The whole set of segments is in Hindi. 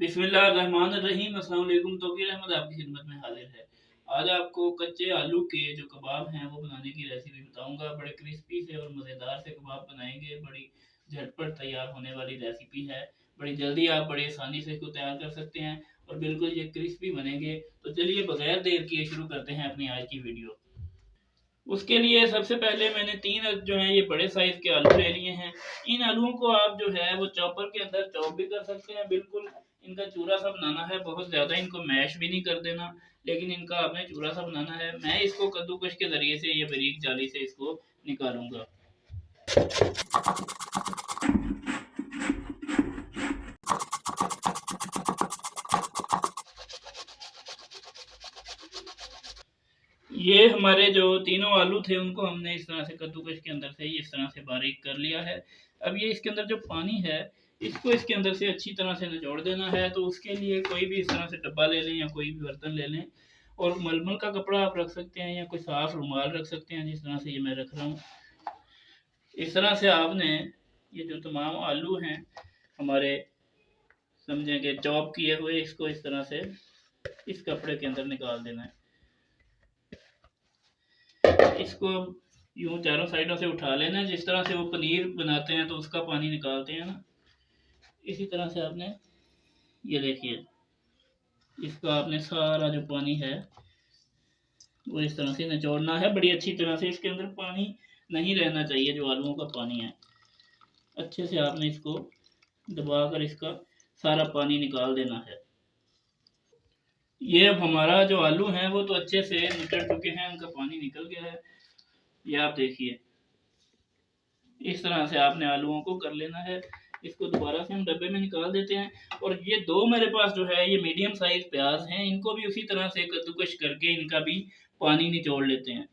बिस्मिल्लाहिर्रहमानिर्रहीम। अस्सलाम वालेकुम। तौकीर अहमद आपकी खिदमत में हाजिर है। आज आपको कच्चे आलू के जो कबाब हैं वो बनाने की रेसिपी बताऊंगा। बड़े क्रिस्पी से और मज़ेदार से कबाब बनाएंगे। बड़ी झटपट तैयार होने वाली रेसिपी है। बड़ी जल्दी आप बड़ी आसानी से इसको तैयार कर सकते हैं और बिल्कुल ये क्रिस्पी बनेंगे। तो चलिए बगैर देर किए शुरू करते हैं अपनी आज की वीडियो। उसके लिए सबसे पहले मैंने 3 जो है ये बड़े साइज के आलू ले लिए हैं। इन आलूओं को आप जो है वो चॉपर के अंदर चॉप भी कर सकते हैं। बिल्कुल इनका चूरा सा बनाना है, बहुत ज्यादा इनको मैश भी नहीं कर देना, लेकिन इनका आपने चूरा सा बनाना है। मैं इसको कद्दूकश के जरिए से ये बारीक जाली से इसको निकालूंगा। ये हमारे जो तीनों आलू थे उनको हमने इस तरह से कद्दूकश के अंदर से इस तरह से बारीक कर लिया है। अब ये इसके अंदर जो पानी है इसको इसके अंदर से अच्छी तरह से निचोड़ देना है। तो उसके लिए कोई भी इस तरह से डब्बा ले लें या कोई भी बर्तन ले लें, और मलमल का कपड़ा आप रख सकते हैं या कोई साफ रुमाल रख सकते हैं, जिस तरह से ये मैं रख रहा हूँ। इस तरह से आपने ये जो तमाम आलू हैं हमारे समझें कि चॉप किए हुए, इसको इस तरह से इस कपड़े के अंदर निकाल देना है। इसको यूं चारों साइडों से उठा लेना है, जिस तरह से वो पनीर बनाते हैं तो उसका पानी निकालते हैं ना, इसी तरह से आपने ये देखिए इसका आपने सारा जो पानी है वो इस तरह से निचोड़ना है बड़ी अच्छी तरह से। इसके अंदर पानी नहीं रहना चाहिए, जो आलूओं का पानी है। अच्छे से आपने इसको दबाकर इसका सारा पानी निकाल देना है। ये अब हमारा जो आलू हैं वो तो अच्छे से निकल चुके हैं, उनका पानी निकल गया है। ये आप देखिए इस तरह से आपने आलूओं को कर लेना है। इसको दोबारा से हम डब्बे में निकाल देते हैं। और ये दो मेरे पास जो है ये मीडियम साइज प्याज हैं, इनको भी उसी तरह से कद्दूकश करके इनका भी पानी निचोड़ लेते हैं।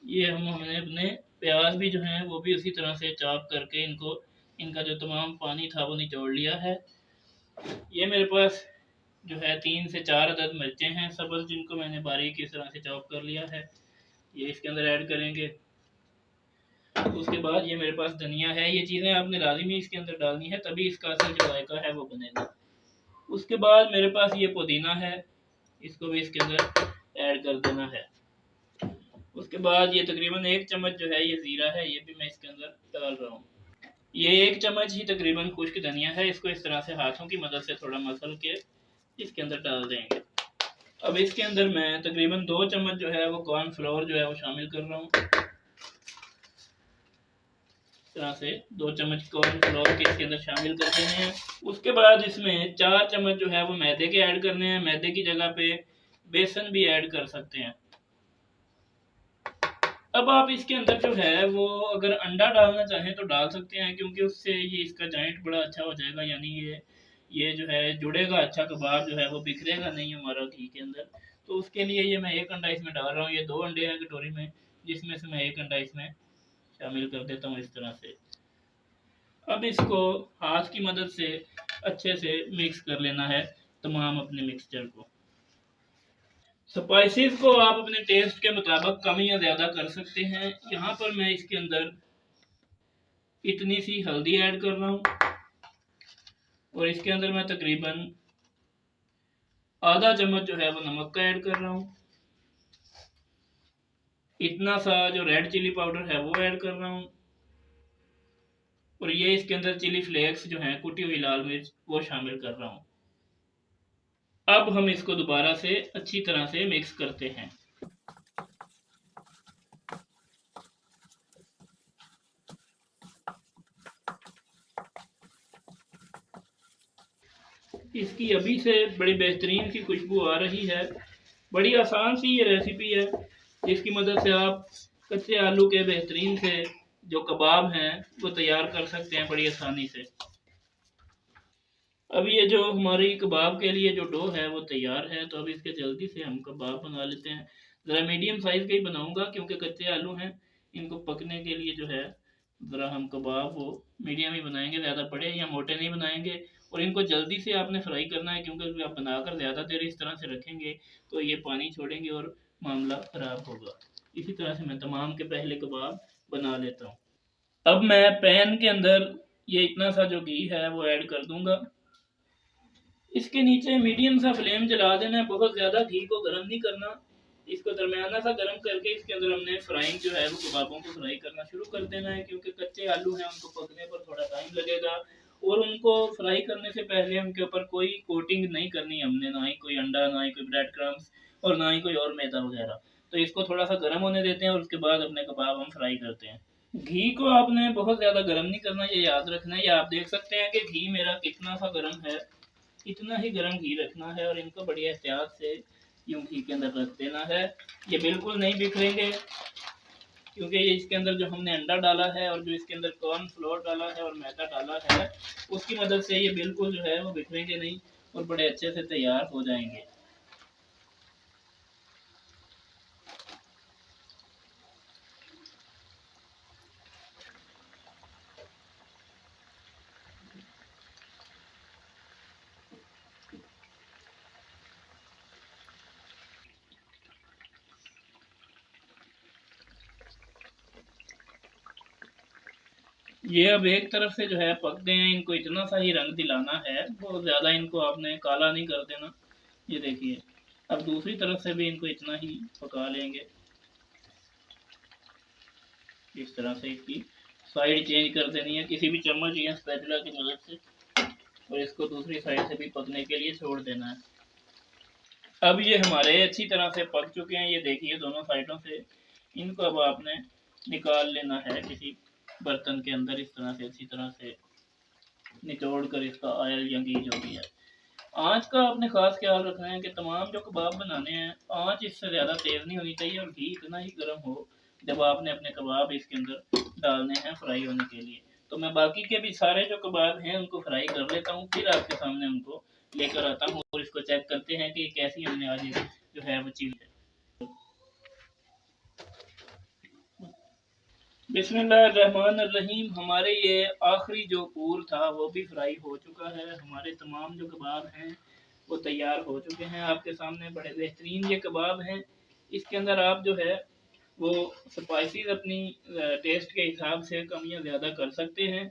ये हमने अपने प्याज भी जो है वो भी उसी तरह से चॉप करके इनको इनका जो तमाम पानी था वो निचोड़ लिया है। ये मेरे पास जो है 3 से 4 अदद मिर्चें हैं सब्ज़, जिनको मैंने बारीक इस तरह से चॉप कर लिया है। ये इसके अंदर ऐड करेंगे। उसके बाद ये मेरे पास धनिया है। ये चीज़ें आपने लाजमी इसके अंदर डालनी है, तभी इसका असल जो जायका है वो बनेगा। उसके बाद मेरे पास ये पुदीना है, इसको भी इसके अंदर ऐड कर देना है। उसके बाद ये तकरीबन 1 चम्मच जो है ये ज़ीरा है, ये भी मैं इसके अंदर डाल रहा हूँ। ये 1 चम्मच ही तकरीबन खुश्क धनिया है, इसको इस तरह से हाथों की मदद से थोड़ा मसल के इसके अंदर डाल देंगे। अब इसके अंदर मैं तकरीबन 2 चम्मच जो है वो कॉर्नफ्लोर जो है वो शामिल कर रहा हूँ। तरह से 2 चम्मच कॉर्नफ्लोर के इसके अंदर शामिल कर देने हैं। उसके बाद इसमें 4 चम्मच जो है वो मैदे के ऐड करने हैं। मैदे की जगह पे बेसन भी ऐड कर सकते हैं। अब आप इसके अंदर जो है वो अगर अंडा डालना चाहें तो डाल सकते हैं, क्योंकि उससे ये इसका जॉइंट बड़ा अच्छा हो जाएगा, यानी ये जो है जुड़ेगा अच्छा, कबाब जो है वो बिखरेगा नहीं हमारा घी के अंदर। तो उसके लिए ये मैं 1 अंडा इसमें डाल रहा हूँ। ये 2 अंडे हैं कटोरी में, जिसमें से मैं 1 अंडा इसमें शामिल कर देता हूँ इस तरह से। अब इसको हाथ की मदद से अच्छे से मिक्स कर लेना है तमाम अपने मिक्सचर को। स्पाइसेस को आप अपने टेस्ट के मुताबिक कम या ज़्यादा कर सकते हैं। यहाँ पर मैं इसके अंदर इतनी सी हल्दी ऐड कर रहा हूँ और इसके अंदर मैं तकरीबन आधा चम्मच जो है वो नमक का ऐड कर रहा हूँ। इतना सा जो रेड चिली पाउडर है वो ऐड कर रहा हूँ, और ये इसके अंदर चिली फ्लेक्स जो है कुटी हुई लाल मिर्च वो शामिल कर रहा हूँ। अब हम इसको दोबारा से अच्छी तरह से मिक्स करते हैं। इसकी अभी से बड़ी बेहतरीन सी खुशबू आ रही है। बड़ी आसान सी ये रेसिपी है, जिसकी मदद से आप कच्चे आलू के बेहतरीन से जो कबाब हैं वो तैयार कर सकते हैं बड़ी आसानी से। अब ये जो हमारी कबाब के लिए जो डो है वो तैयार है। तो अब इसके जल्दी से हम कबाब बना लेते हैं। ज़रा मीडियम साइज़ का ही बनाऊंगा, क्योंकि कच्चे आलू हैं, इनको पकने के लिए जो है ज़रा हम कबाब वो मीडियम ही बनाएंगे, ज़्यादा बड़े या मोटे नहीं बनाएंगे। और इनको जल्दी से आपने फ्राई करना है, क्योंकि अगर आप बनाकर ज़्यादा देर इस तरह से रखेंगे तो ये पानी छोड़ेंगे और मामला ख़राब होगा। इसी तरह से मैं तमाम के पहले कबाब बना लेता हूँ। अब मैं पैन के अंदर ये इतना सा जो घी है वो ऐड कर दूंगा। इसके नीचे मीडियम सा फ्लेम जला देना है, बहुत ज़्यादा घी को गर्म नहीं करना। इसको दरमियाना सा गर्म करके इसके अंदर हमने फ्राइंग जो है वो कबाबों को फ्राई करना शुरू कर देना है, क्योंकि कच्चे आलू हैं उनको पकने पर थोड़ा टाइम लगेगा। और उनको फ्राई करने से पहले उनके ऊपर कोई कोटिंग नहीं करनी हमने, ना ही कोई अंडा, ना ही कोई ब्रेड क्रम्स और ना ही कोई और मैदा वगैरह। तो इसको थोड़ा सा गर्म होने देते हैं और उसके बाद अपने कबाब हम फ्राई करते हैं। घी को आपने बहुत ज़्यादा गर्म नहीं करना, ये याद रखना है। ये आप देख सकते हैं कि घी मेरा कितना सा गर्म है, इतना ही गर्म घी रखना है और इनको बड़ी एहतियात से यूं घी के अंदर रख देना है। ये बिल्कुल नहीं बिखरेंगे, क्योंकि ये इसके अंदर जो हमने अंडा डाला है और जो इसके अंदर कॉर्न फ्लोर डाला है और मैदा डाला है, उसकी मदद से ये बिल्कुल जो है वो बिखरेंगे नहीं और बड़े अच्छे से तैयार हो जाएंगे। ये अब एक तरफ से जो है पक गए हैं, इनको इतना सा ही रंग दिलाना है, बहुत ज़्यादा इनको आपने काला नहीं कर देना। ये देखिए, अब दूसरी तरफ से भी इनको इतना ही पका लेंगे। इस तरह से इसकी साइड चेंज कर देनी है किसी भी चम्मच या स्पैचुला की मदद से, और इसको दूसरी साइड से भी पकने के लिए छोड़ देना है। अब ये हमारे अच्छी तरह से पक चुके हैं, ये देखिए दोनों साइडों से। इनको अब आपने निकाल लेना है किसी बर्तन के अंदर, इस तरह से अच्छी तरह से निचोड़ कर इसका ऑयल या घी जो भी है। आँच का आपने खास ख्याल रखना है कि तमाम जो कबाब बनाने हैं, आँच इससे ज़्यादा तेज़ नहीं होनी चाहिए और घी इतना ही गर्म हो जब आपने अपने कबाब इसके अंदर डालने हैं फ्राई होने के लिए। तो मैं बाकी के भी सारे जो कबाब हैं उनको फ्राई कर लेता हूँ, फिर आपके सामने उनको लेकर आता हूँ और इसको चेक करते हैं कि कैसी हमने आज जो है वो चीज़ है। बिस्मिल्लाहिर्रहमानिर्रहीम। हमारे ये आखिरी जो पूर था वो भी फ्राई हो चुका है। हमारे तमाम जो कबाब हैं वो तैयार हो चुके हैं आपके सामने। बड़े बेहतरीन ये कबाब हैं। इसके अंदर आप जो है वो स्पाइसीज अपनी टेस्ट के हिसाब से कम या ज़्यादा कर सकते हैं।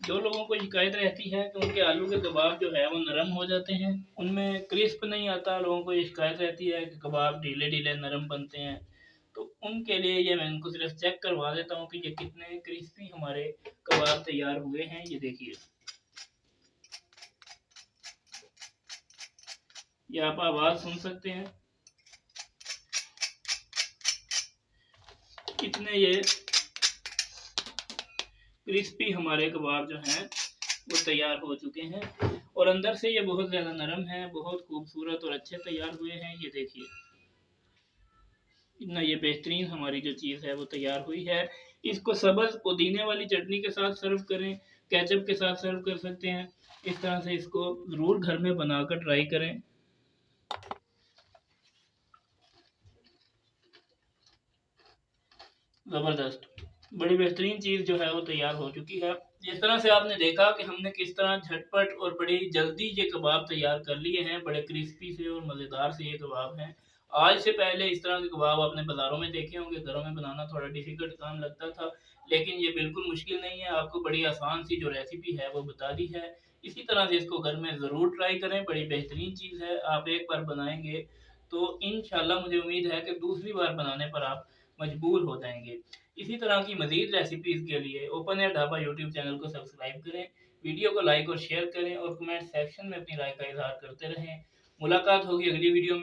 जो लोगों को शिकायत रहती है कि उनके आलू के कबाब जो है वो नरम हो जाते हैं, उनमें क्रिस्प नहीं आता, लोगों को ये शिकायत रहती है कि कबाब ढीले ढीले नरम बनते हैं, तो उनके लिए ये मैं इनको सिर्फ चेक करवा देता हूँ कि ये कितने क्रिस्पी हमारे कबाब तैयार हुए हैं। ये देखिए, ये आप आवाज़ सुन सकते हैं, कितने ये क्रिस्पी हमारे कबाब जो हैं वो तैयार हो चुके हैं और अंदर से ये बहुत ज़्यादा नरम है, बहुत खूबसूरत और अच्छे तैयार हुए हैं। ये देखिए, इतना ये बेहतरीन हमारी जो चीज़ है वो तैयार हुई है। इसको सब्ज़ पुदीने वाली चटनी के साथ सर्व करें, केचप के साथ सर्व कर सकते हैं। इस तरह से इसको ज़रूर घर में बनाकर ट्राई करें। ज़बरदस्त, बड़ी बेहतरीन चीज़ जो है वो तैयार हो चुकी है। जिस तरह से आपने देखा कि हमने किस तरह झटपट और बड़ी जल्दी ये कबाब तैयार कर लिए हैं, बड़े क्रिस्पी से और मज़ेदार से ये कबाब हैं। आज से पहले इस तरह के कबाब आपने बाज़ारों में देखे होंगे, घरों में बनाना थोड़ा डिफ़िकल्ट काम लगता था, लेकिन ये बिल्कुल मुश्किल नहीं है। आपको बड़ी आसान सी जो रेसिपी है वो बता दी है। इसी तरह से इसको घर में ज़रूर ट्राई करें, बड़ी बेहतरीन चीज़ है। आप एक बार बनाएँगे तो इंशाल्लाह मुझे उम्मीद है कि दूसरी बार बनाने पर आप मजबूर हो जाएँगे। इसी तरह की मज़ीद रेसिपीज़ के लिए open air dhaba YouTube channel को सब्सक्राइब करें, वीडियो को लाइक और शेयर करें और कमेंट सेक्शन में अपनी राय का इज़हार करते रहें। मुलाकात होगी अगली वीडियो में।